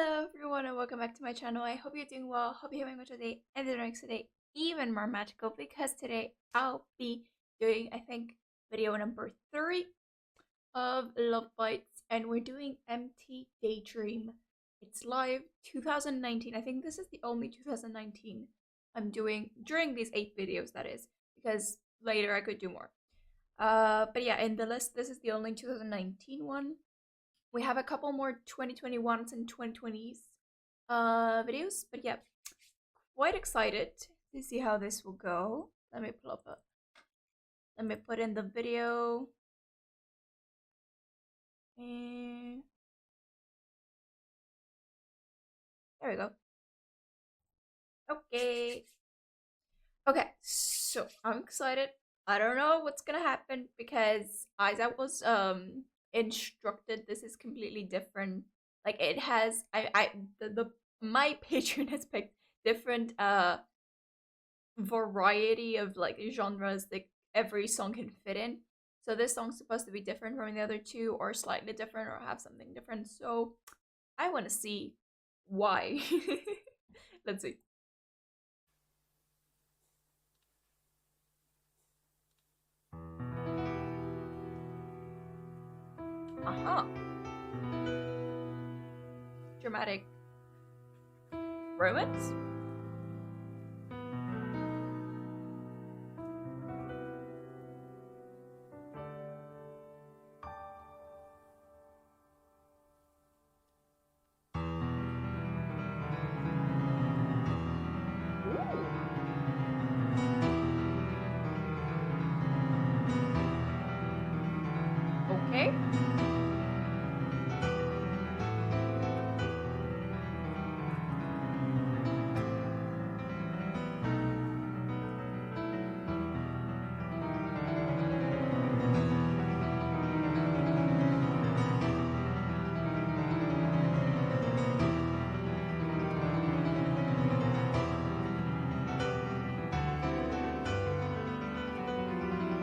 Hello everyone and welcome back to my channel. I hope you're doing well. Hope you're having a good day and the next day even more magical because today I'll be doing video number 3 of Love Bites and we're doing MT Daydream. It's live 2019. I think this is the only 2019 I'm doing during these 8 videos, that is, because later I could do more. But yeah, in the list this is the only 2019 one. We have a couple more 2021s and 2020s videos, but yeah, quite excited to see how this will go. Let me put in the video. And there we go. Okay, so I'm excited. I don't know what's gonna happen because as I was instructed, this is completely different. Like it has my Patreon has picked different variety of like genres that every song can fit in. So this song's supposed to be different from the other two, or slightly different, or have something different. So I want to see why. Let's see. Uh-huh. Dramatic romance? Okay.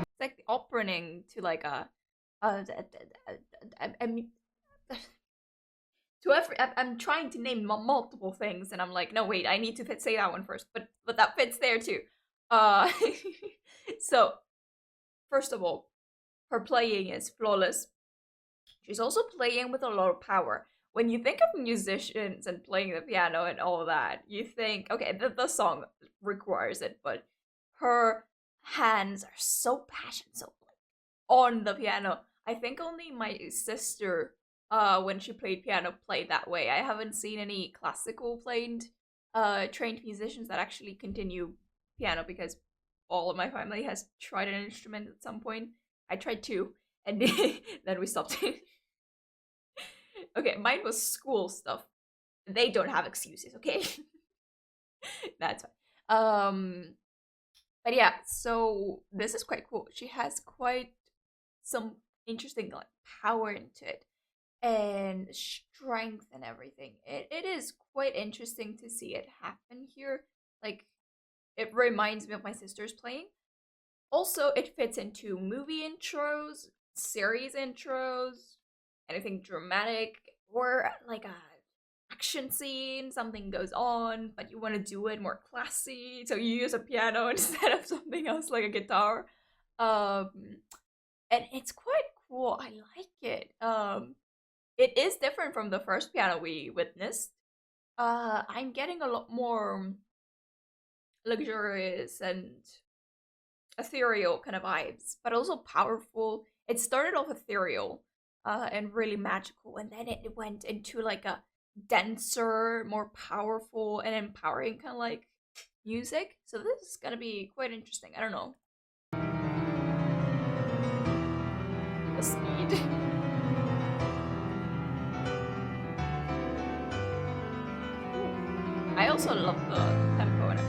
It's like the opening to like I'm trying to name multiple things, and I'm like, no, wait, I need to say that one first, but that fits there too. Uh, so first of all, her playing is flawless. She's also playing with a lot of power. When you think of musicians and playing the piano and all that, you think, okay, the song requires it, but her hands are so passionate, so like, on the piano. I think only my sister, when she played piano, played that way. I haven't seen any classical trained musicians that actually continue piano because all of my family has tried an instrument at some point. I tried two, and then we stopped. Okay, mine was school stuff. They don't have excuses, okay? That's fine. But yeah, so this is quite cool. She has quite some interesting like power into it and strength and everything. It is quite interesting to see it happen here. Like it reminds me of my sister's playing. Also, it fits into movie intros, series intros, anything dramatic, or like a action scene, something goes on, but you want to do it more classy, so you use a piano instead of something else like a guitar. Um, and it's quite cool. I like it. It is different from the first piano we witnessed. I'm getting a lot more luxurious and ethereal kind of vibes, but also powerful. It started off ethereal and really magical, and then it went into like a denser, more powerful, and empowering kind of like music. So this is gonna be quite interesting. I don't know. The speed. I also love the tempo in it.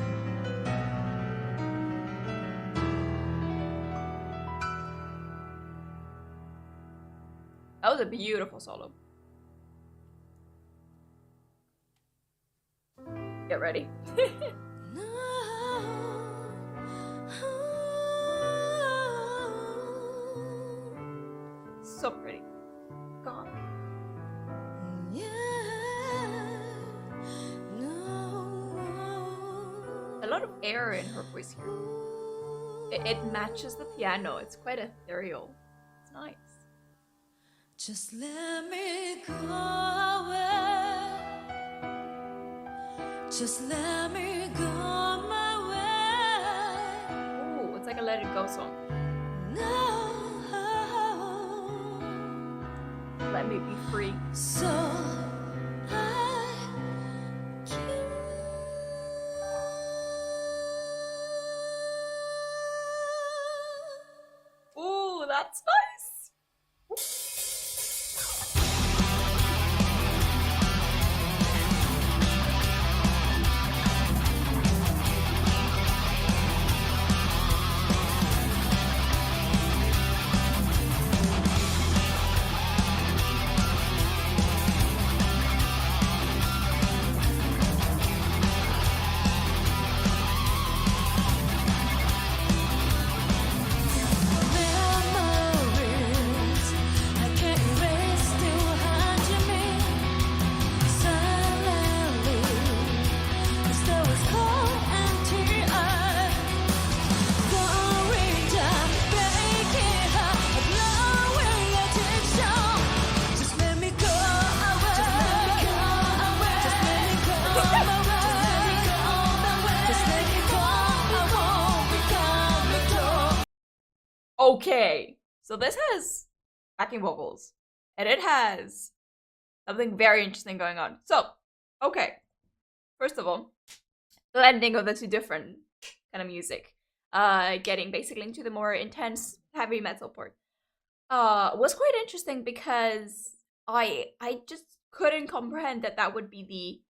That was a beautiful solo. Get ready. So pretty. God. lot of air in her voice here. It matches the piano. It's quite ethereal. It's nice. Just let me go away. Just let me go my way. Oh, it's like a Let It Go song. No. Let me be free. So I can. Oh, that's nice. Memories I can't erase, still haunting me silently. The store is cold and tear-eyed, going down, breaking heart, a blowing addiction. Just let me go away. Just let me go away. Just let me go away. Just let me go. I won't become a door. Okay, so this has backing vocals, and it has something very interesting going on. So, okay, first of all, blending of the two different kind of music, getting basically into the more intense heavy metal part, was quite interesting because I just couldn't comprehend that that would be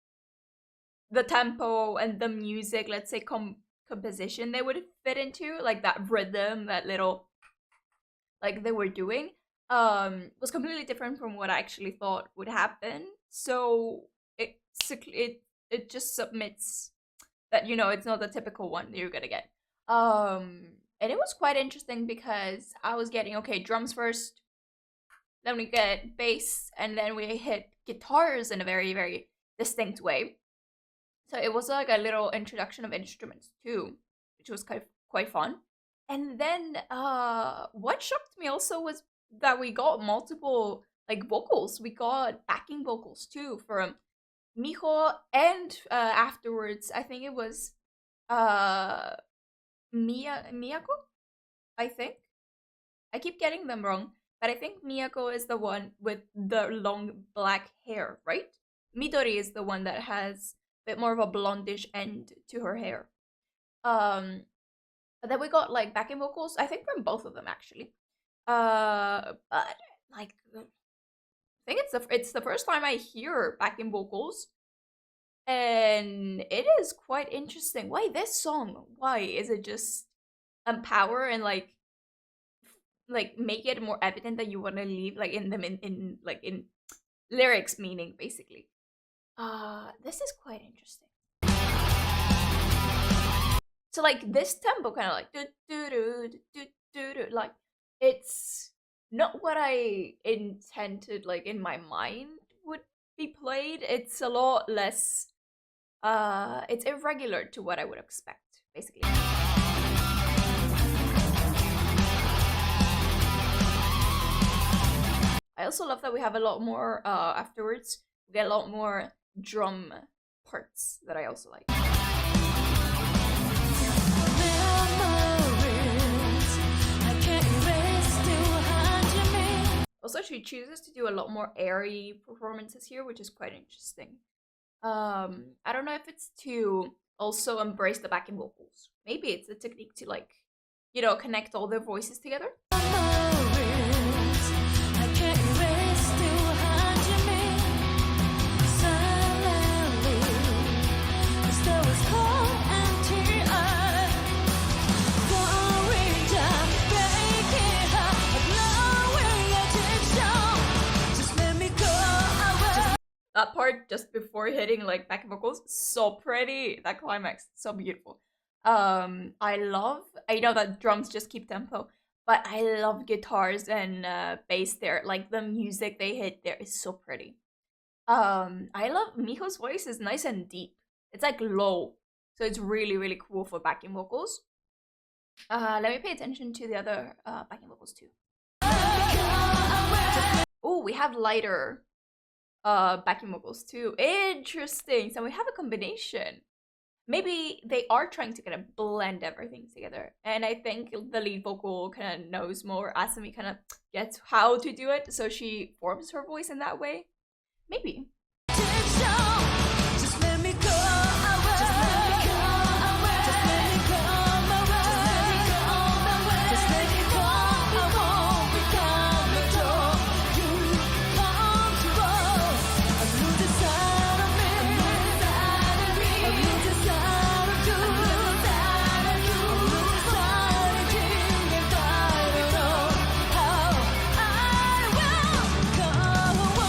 the tempo and the music, let's say composition they would fit into, like that rhythm, that little like they were doing, was completely different from what I actually thought would happen. So it just submits that, you know, it's not the typical one you're gonna get. And it was quite interesting because I was getting, okay, drums first, then we get bass, and then we hit guitars in a very, very distinct way. So it was like a little introduction of instruments too, which was quite fun. And then what shocked me also was that we got multiple like vocals. We got backing vocals too from Miho, and afterwards I think it was uh Miyako, I think. I keep getting them wrong, but I think Miyako is the one with the long black hair, right? Midori is the one that has a bit more of a blondish end to her hair. But then we got like backing vocals, I think from both of them actually. But like I think it's the first time I hear backing vocals, and it is quite interesting. Why this song? Why is it just empower and like make it more evident that you want to leave like in them in like in lyrics meaning basically. This is quite interesting. So like this tempo kind of like do do do do do do, like it's not what I intended like in my mind would be played. It's a lot less it's irregular to what I would expect basically. I also love that we have a lot more afterwards. We get a lot more drum parts that I also like. Also, she chooses to do a lot more airy performances here, which is quite interesting. I don't know if it's to also embrace the backing vocals. Maybe it's a technique to like, you know, connect all their voices together. That part just before hitting like backing vocals, so pretty. That climax, so beautiful. I know that drums just keep tempo, but I love guitars and bass there. Like the music they hit there is so pretty. I love Miho's voice is nice and deep. It's like low, So it's really, really cool for backing vocals. Let me pay attention to the other backing vocals too. Oh, we have lighter backing vocals too. Interesting. So we have a combination. Maybe they are trying to kind of blend everything together. And I think the lead vocal kind of knows more. Asami kind of gets how to do it, so she forms her voice in that way. Maybe. Just let me go away. Just let me go away. Just let me go away. Just let me go away. I won't become a door. You come to us. A new desire of me. A new desire of you. A new desire of you. A new desire of you. And I don't know how I will go on.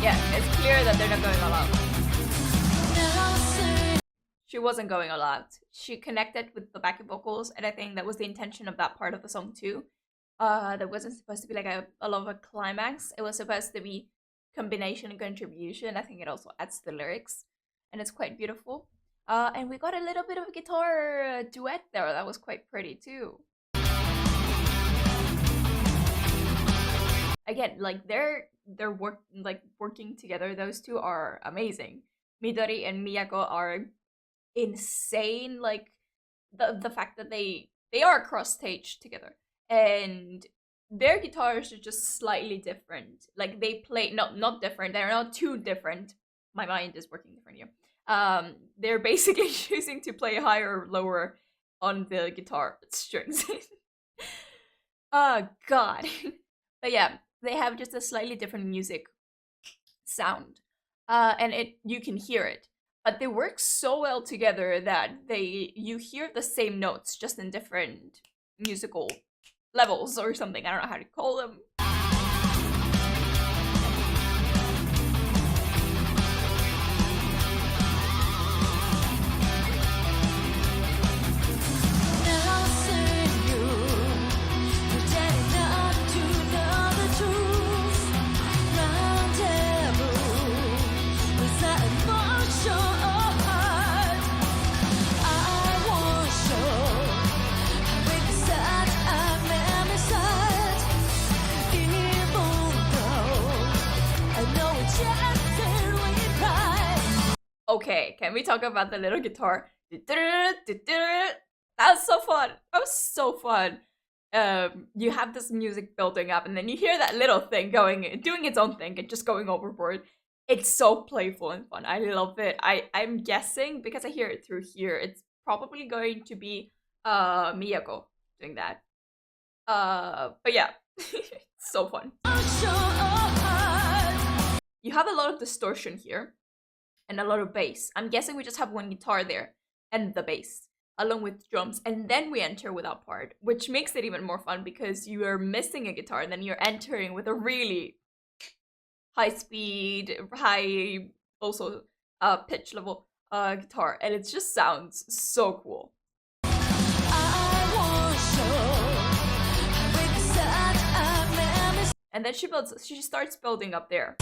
Yeah, it's clear that they're not going all out. Now say She wasn't going all out. She connected with the backing vocals, and I think that was the intention of that part of the song too. That wasn't supposed to be like a lot of a climax. It was supposed to be combination and contribution. I think it also adds to the lyrics, and it's quite beautiful. And we got a little bit of a guitar duet there. That was quite pretty too. Again, like they're working together. Those two are amazing. Midori and Miyako are insane. Like the fact that they are cross stage together, and their guitars are just slightly different. Like they play not different. They're not too different. My mind is working different here. They're basically choosing to play higher or lower on the guitar strings. Oh god. But yeah, they have just a slightly different music sound. And you can hear it. But they work so well together that you hear the same notes just in different musical levels or something. I don't know how to call them. now say you pretending not to know the truth. Rendezvous with that emotion of heart. I won't show how excited I am inside. Even though I know it's just in we cry. Okay, can we talk about the little guitar? That was so fun. That was so fun. You have this music building up, and then you hear that little thing doing its own thing and just going overboard. It's so playful and fun. I love it. I'm guessing, because I hear it through here, it's probably going to be Miyako doing that. But yeah, it's so fun. You have a lot of distortion here and a lot of bass. I'm guessing we just have one guitar there and the bass along with drums, and then we enter with that part, which makes it even more fun because you are missing a guitar and then you're entering with a really high speed, high also pitch level guitar, and it just sounds so cool. And then she starts building up there.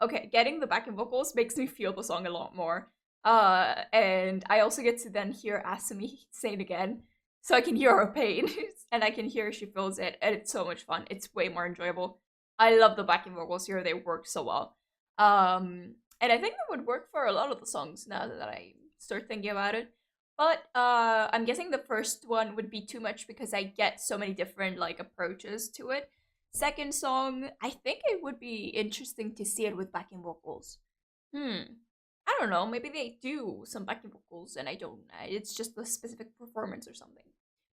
Okay, getting the backing vocals makes me feel the song a lot more. And I also get to then hear Asami say it again, so I can hear her pain, and I can hear she feels it, and it's so much fun. It's way more enjoyable. I love the backing vocals here; they work so well. And I think that would work for a lot of the songs now that I start thinking about it. But I'm guessing the first one would be too much because I get so many different like approaches to it. Second song, I think it would be interesting to see it with backing vocals. I don't know. Maybe they do some backing vocals, and I don't. It's just a specific performance or something.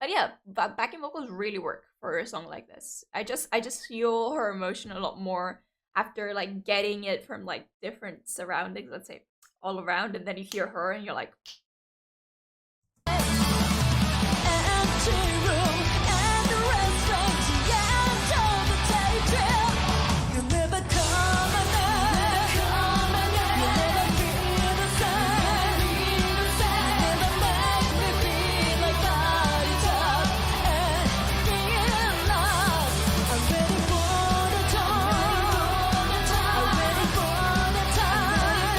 But yeah, backing vocals really work for a song like this. I just feel her emotion a lot more. after like getting it from like different surroundings, let's say all around, and then you hear her and you're like, Empty room and the restaurant, the end of the daydream. You never come again. You never feel the same. You never make me feel like bodies up and being lost. I'm ready for the time. I'm ready for the time.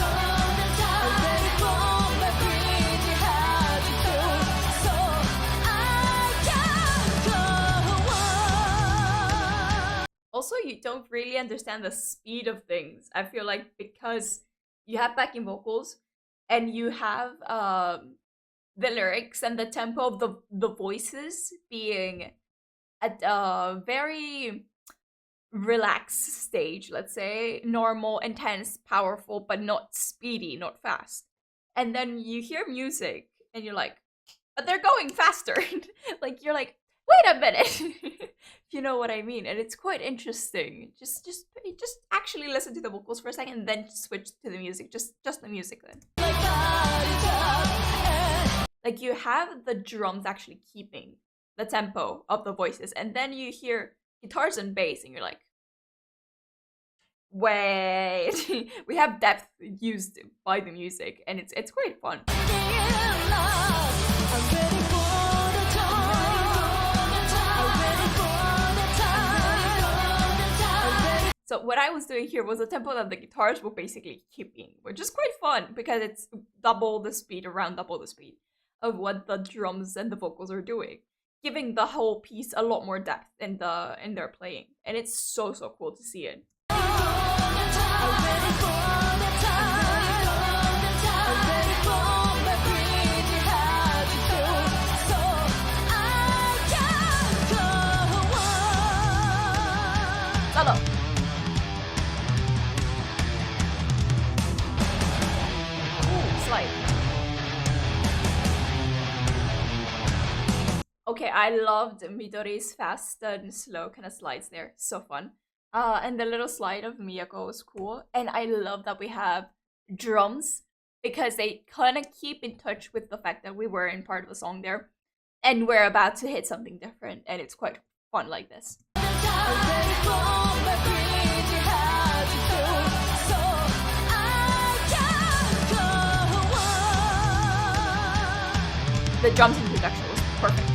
I'm ready for my pretty heart to so I can go on. also you don't really understand the speed of things. I feel like because you have backing vocals and you have the lyrics and the tempo of the voices being at a very relaxed stage, let's say, normal, intense, powerful, but not speedy, not fast. And then you hear music and you're like, but they're going faster. Like you're like, wait a minute. You know what I mean? And it's quite interesting. Just actually listen to the vocals for a second and then switch to the music. Just the music then. Like bodies up and Like you have the drums actually keeping the tempo of the voices, and then you hear guitars and bass and you're like, wait. We have depth used by the music, and it's quite fun. being lost. I'm ready for the time. I'm ready for the time. I'm ready. So what I was doing here was a tempo that the guitars were basically keeping, which is quite fun because it's double the speed, around double the speed of what the drums and the vocals are doing, giving the whole piece a lot more depth in their playing, and it's so cool to see it. I'm ready for the time. I'm ready for my pretty heart to feel so I can go on. Solo. Ooh, slide. Okay, I loved Midori's fast and slow kind of slides there. So fun. And the little slide of Miyako was cool. And I love that we have drums because they kind of keep in touch with the fact that we were in part of the song there. And we're about to hit something different. And it's quite fun like this. I'm ready for my pretty heart to feel so I can go on. The drums introduction was perfect.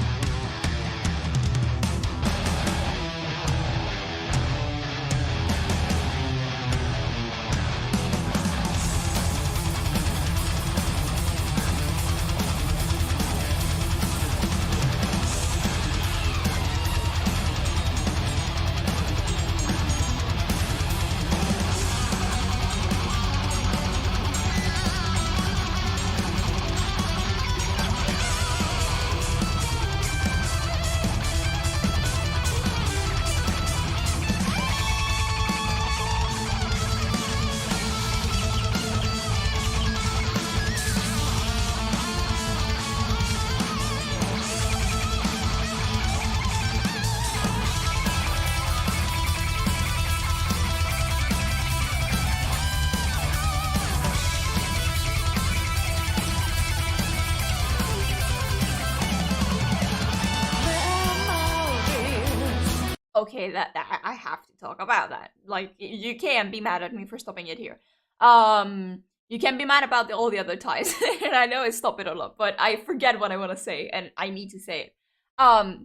Okay, that I have to talk about that. Like, you can't be mad at me for stopping it here. You can be mad about all the other ties, and I know I stop it a lot, but I forget what I want to say, and I need to say it.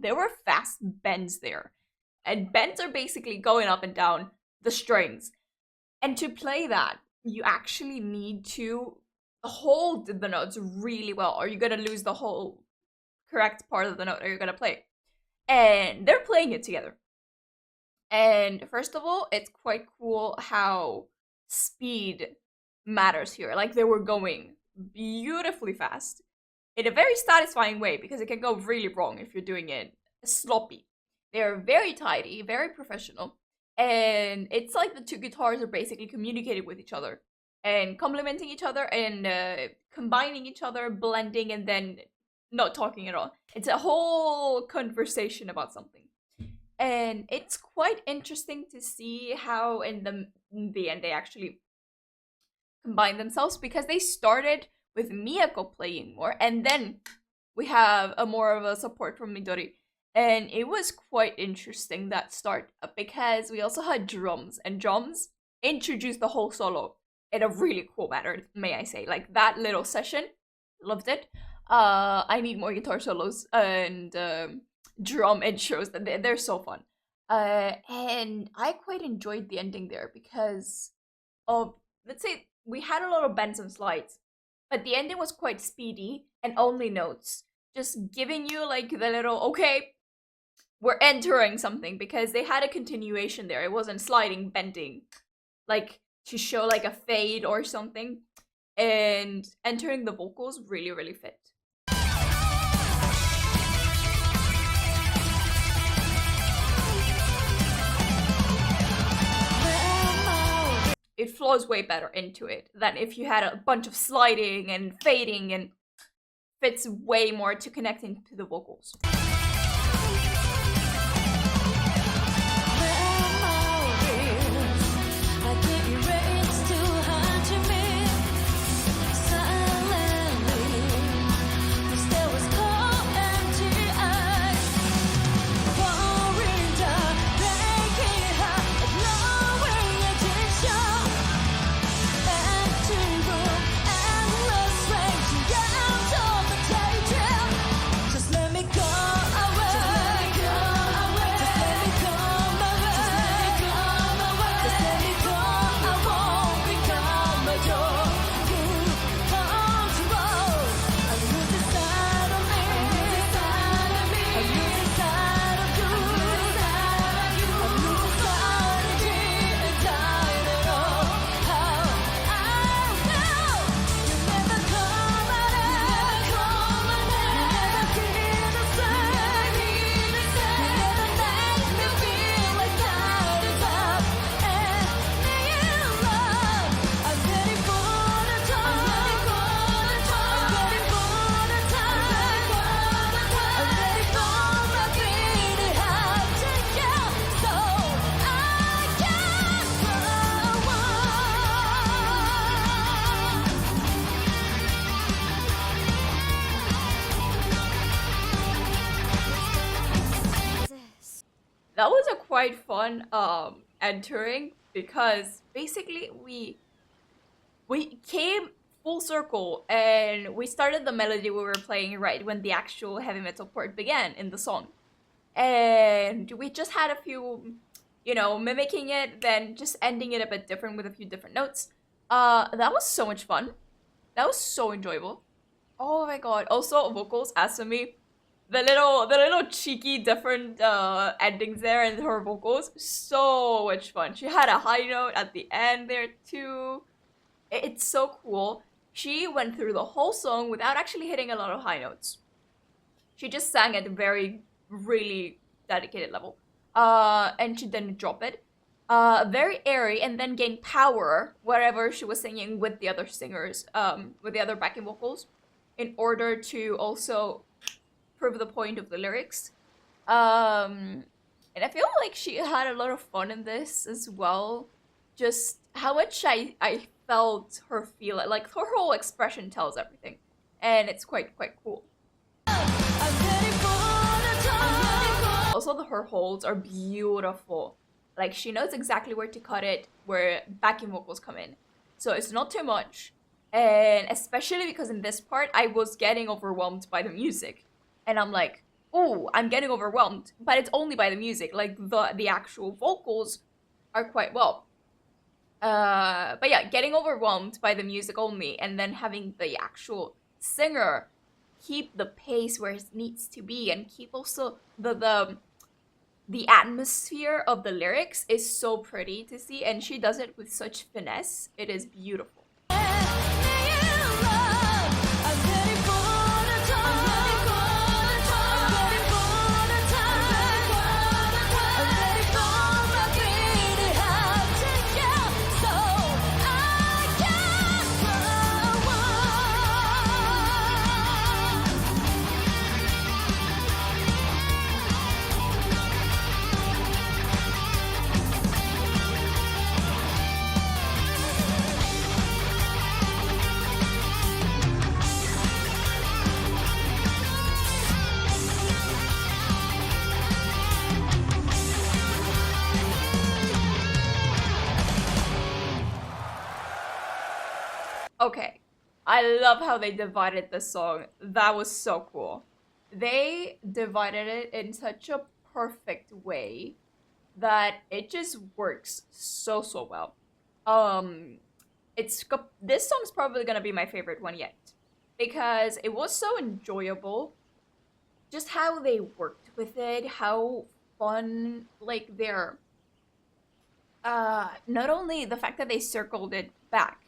There were fast bends there, and bends are basically going up and down the strings, and to play that, you actually need to hold the notes really well, or you're gonna lose the whole correct part of the note, or you're gonna play it. And they're playing it together. And first of all, it's quite cool how speed matters here. Like, they were going beautifully fast in a very satisfying way, because it can go really wrong if you're doing it sloppy. They're very tidy, very professional, and it's like the two guitars are basically communicating with each other and complementing each other and combining each other, blending, and then not talking at all. It's a whole conversation about something. And it's quite interesting to see how in the end they actually combine themselves, because they started with Miyako playing more, and then we have a more of a support from Midori. And it was quite interesting, that start, because we also had drums, and drums introduced the whole solo in a really cool manner, may I say. Like, that little session, loved it. I need more guitar solos and drum intros. They're so fun. And I quite enjoyed the ending there because of, let's say, we had a lot of bends and slides, but the ending was quite speedy and only notes, just giving you like the little, okay, we're entering something, because they had a continuation there. It wasn't sliding, bending, like to show like a fade or something. And entering the vocals really, really fit. It flows way better into it than if you had a bunch of sliding and fading, and fits way more to connecting to the vocals. That was a quite fun entering, because basically we came full circle and we started the melody we were playing right when the actual heavy metal part began in the song. And we just had a few, mimicking it, then just ending it a bit different with a few different notes. That was so much fun. That was so enjoyable. Oh my god. Also, vocals, Asumi. The little cheeky different endings there in her vocals, so much fun. She had a high note at the end there too. It's so cool. She went through the whole song without actually hitting a lot of high notes. She just sang at a very, really dedicated level. And she didn't drop it. Very airy, and then gained power wherever she was singing with the other singers, with the other backing vocals, in order to also prove the point of the lyrics. And I feel like she had a lot of fun in this as well. Just how much I felt her feel it. Like, her whole expression tells everything. And it's quite cool. Also, her holds are beautiful. Like, she knows exactly where to cut it, where backing vocals come in. So it's not too much. And especially because in this part, I was getting overwhelmed by the music. And I'm like, oh, I'm getting overwhelmed. But it's only by the music. Like, the actual vocals are quite well. But yeah, getting overwhelmed by the music only, and then having the actual singer keep the pace where it needs to be, and keep also the atmosphere of the lyrics is so pretty to see, and she does it with such finesse. It is beautiful. I love how they divided the song. That was so cool. They divided it in such a perfect way that it just works so well. Um, this song's probably gonna be my favorite one yet because it was so enjoyable. Just how they worked with it, how fun, like their not only the fact that they circled it back,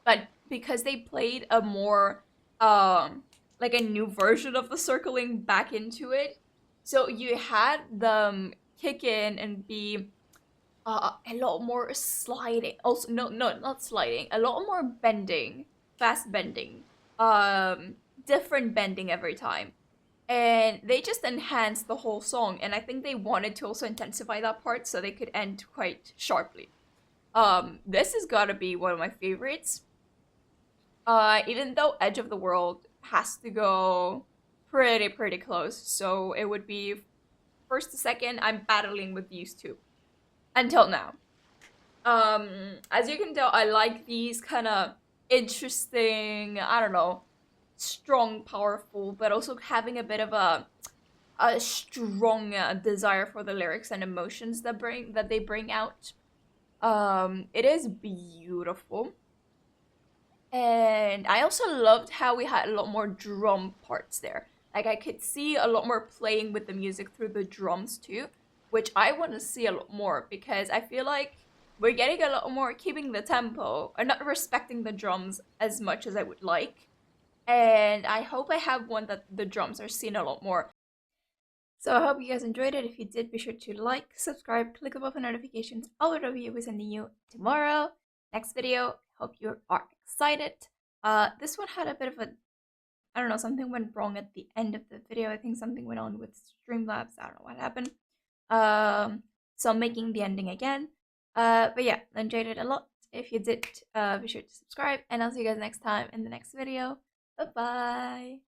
but because they played a more like a new version of the circling back into it. So you had them kick in and be a lot more sliding. Also, no, not sliding. A lot more bending, fast bending, different bending every time, and they just enhanced the whole song. And I think they wanted to also intensify that part so they could end quite sharply. This has got to be one of my favorites. Even though Edge of the World has to go pretty close, so it would be first to second. I'm battling with these two until now. As you can tell, I like these kind of interesting, I don't know, strong, powerful, but also having a bit of a strong desire for the lyrics and emotions that they bring out. It is beautiful. And I also loved how we had a lot more drum parts there. Like I could see a lot more playing with the music through the drums too, which I want to see a lot more because I feel like we're getting a lot more keeping the tempo and not respecting the drums as much as I would like. And I hope I have one that the drums are seen a lot more. So I hope you guys enjoyed it. If you did, be sure to like, subscribe, click the bell for notifications. I'll be sending you tomorrow. Next video. Hope you are excited. This one had a bit of a, I don't know, something went wrong at the end of the video. I think something went on with Streamlabs. I don't know what happened. So I'm making the ending again. But yeah, I enjoyed it a lot. If you did, be sure to subscribe, and I'll see you guys next time in the next video. Bye bye.